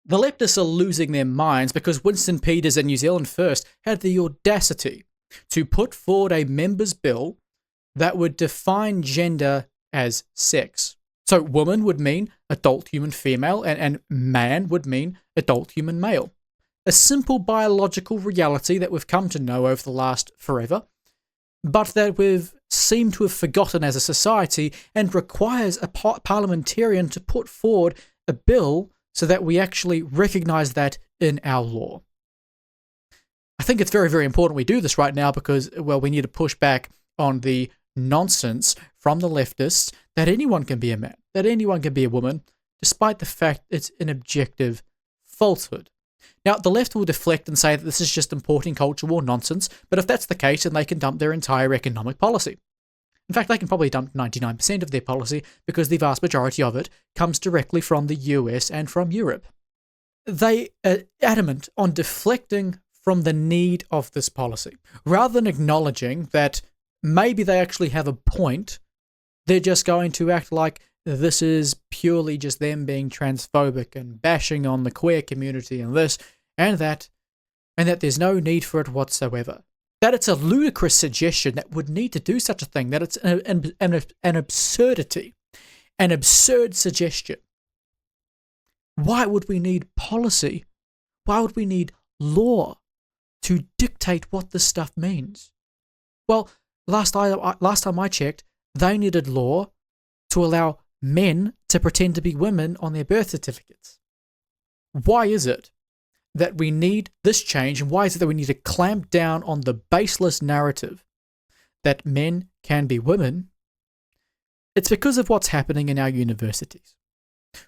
The leftists are losing their minds because Winston Peters and New Zealand First had the audacity to put forward a members' bill that would define gender as sex. So woman would mean adult human female, and man would mean adult human male. A simple biological reality that we've come to know over the last forever, but that we've seemed to have forgotten as a society, and requires a parliamentarian to put forward a bill so that we actually recognise that in our law. I think it's very, very important we do this right now because, well, we need to push back on the nonsense from the leftists that anyone can be a man, that anyone can be a woman, despite the fact it's an objective falsehood. Now, the left will deflect and say that this is just importing culture war nonsense, but if that's the case, then they can dump their entire economic policy. In fact, they can probably dump 99% of their policy because the vast majority of it comes directly from the US and from Europe. They are adamant on deflecting from the need of this policy. Rather than acknowledging that maybe they actually have a point, they're just going to act like this is purely just them being transphobic and bashing on the queer community and this and that there's no need for it whatsoever. That it's a ludicrous suggestion that would need to do such a thing, that it's an absurdity, an absurd suggestion. Why would we need policy? Why would we need law to dictate what this stuff means? Well, last time I checked, they needed law to allow men to pretend to be women on their birth certificates. Why is it that we need this change, and why is it that we need to clamp down on the baseless narrative that men can be women? It's because of what's happening in our universities,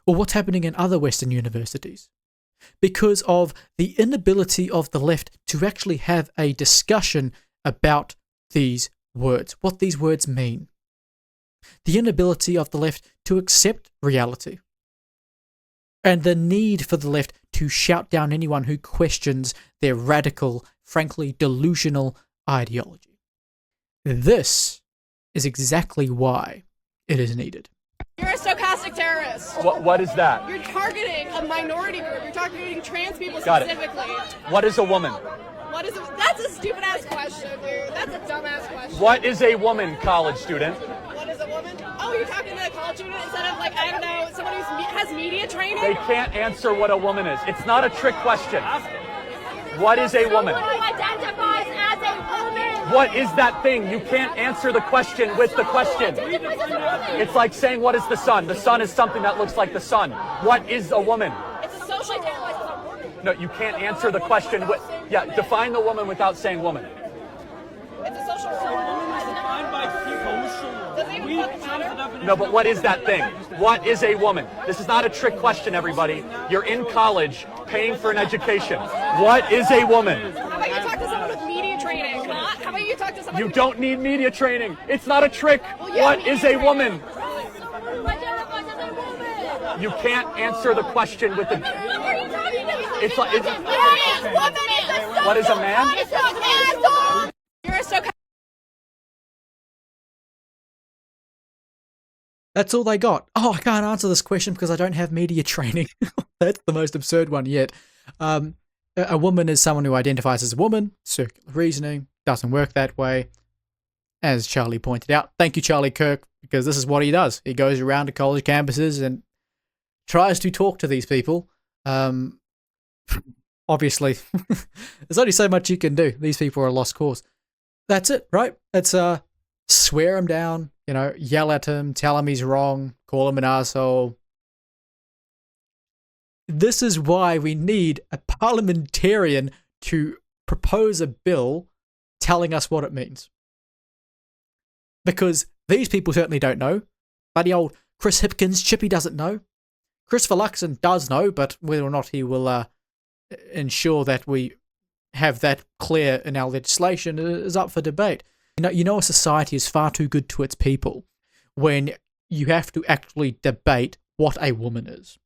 or what's happening in other Western universities, because of the inability of the left to actually have a discussion about these words, what these words mean. The inability of the left to accept reality, and the need for the left to shout down anyone who questions their radical, frankly delusional ideology. This is exactly why it is needed. You're a stochastic terrorist. What is that? You're targeting a minority group. You're targeting trans people Got specifically. What is a woman? That's a stupid ass question, dude. That's a dumb ass question. What is a woman, college student? What is a woman? Oh, you're talking to a college student instead of, like, I don't know, someone who has media training? They can't answer what a woman is. It's not a trick question. What is a woman? Someone who identifies as a woman. What is that thing? You can't answer the question with the question. It's like saying, what is the sun? The sun is something that looks like the sun. What is a woman? It's a social role. No, you can't answer the question with... Yeah, define the woman without saying woman. It's a social role. Doesn't even fucking matter. No, but what is that thing? What is a woman? This is not a trick question, everybody. You're in college, paying for an education. What is a woman? How about you talk to someone with media training? How about you talk to someone You don't need media training. It's not a trick. What is a woman? Identifies as a woman. You can't answer the question with the... What are you talking about? It's like... What is a man? You're a stochastic. That's all they got. Oh, I can't answer this question because I don't have media training. That's the most absurd one yet. A woman is someone who identifies as a woman. Circular reasoning. Doesn't work that way. As Charlie pointed out. Thank you, Charlie Kirk, because this is what he does. He goes around to college campuses and tries to talk to these people. Obviously, there's only so much you can do. These people are a lost cause. That's it, right? It's swear him down, yell at him, tell him he's wrong, call him an asshole. This is why we need a parliamentarian to propose a bill telling us what it means. Because these people certainly don't know. Bloody old Chris Hipkins, Chippy doesn't know. Christopher Luxon does know, but whether or not he will ensure that we have that clear in our legislation is up for debate. A society is far too good to its people when you have to actually debate what a woman is.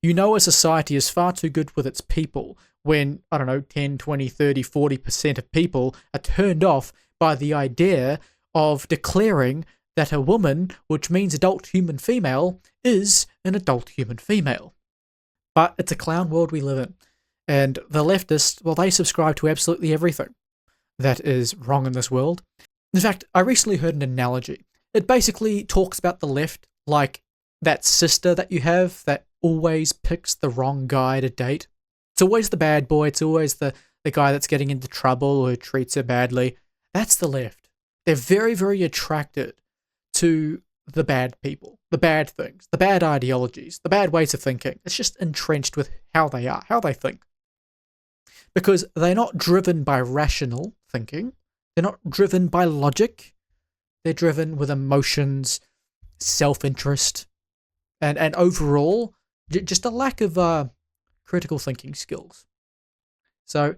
A society is far too good with its people when, 10, 20, 30, 40% of people are turned off by the idea of declaring that a woman, which means adult human female, is an adult human female. But it's a clown world we live in. And the leftists, well, they subscribe to absolutely everything that is wrong in this world. In fact, I recently heard an analogy. It basically talks about the left like that sister that you have that always picks the wrong guy to date. It's always the bad boy. It's always the guy that's getting into trouble or who treats her badly. That's the left. They're very, very attracted to the bad people, the bad things, the bad ideologies, the bad ways of thinking. It's just entrenched with how they are, how they think. Because they're not driven by rational thinking. They're not driven by logic. They're driven with emotions, self-interest, and overall, just a lack of critical thinking skills. So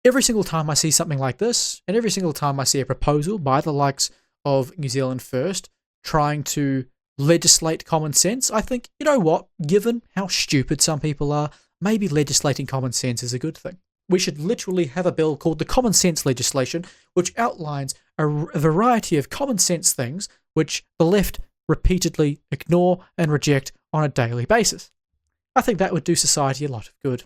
every single time I see something like this, and every single time I see a proposal by the likes of New Zealand First trying to legislate common sense, I think, you know what, given how stupid some people are, maybe legislating common sense is a good thing. We should literally have a bill called the Common Sense Legislation, which outlines a variety of common sense things which the left repeatedly ignore and reject on a daily basis. I think that would do society a lot of good.